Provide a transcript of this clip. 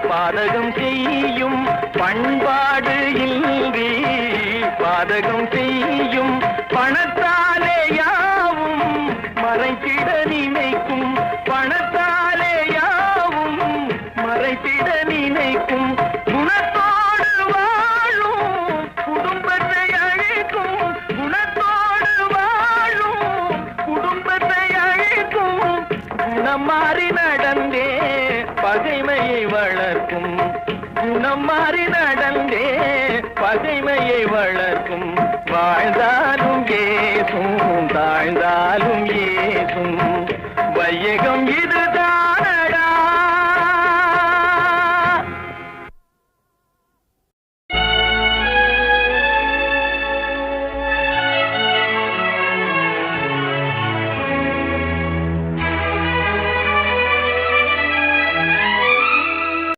பாதகம் செய்யும் பண்பாடு இன்றி பாதகம் செய்யும் பணத்தாலே யாவும் மறைத்திட நினைக்கும் பணத்தாலே யாவும் மறைத்திட நினைக்கும் குணத்தோடு வாழும் குடும்பத்தை அழிக்கும் குணத்தோடு வாழும் குடும்பத்தை அழிக்கும் குணம் மாறி நடந்தே பகைமையை வளர்க்கும் குணம் மாறி நடந்தே பகைமையை வளர்க்கும் வாழ்ந்தாலும் ஏசும் தாழ்ந்தாலும் ஏசும் வையகம் இதுதான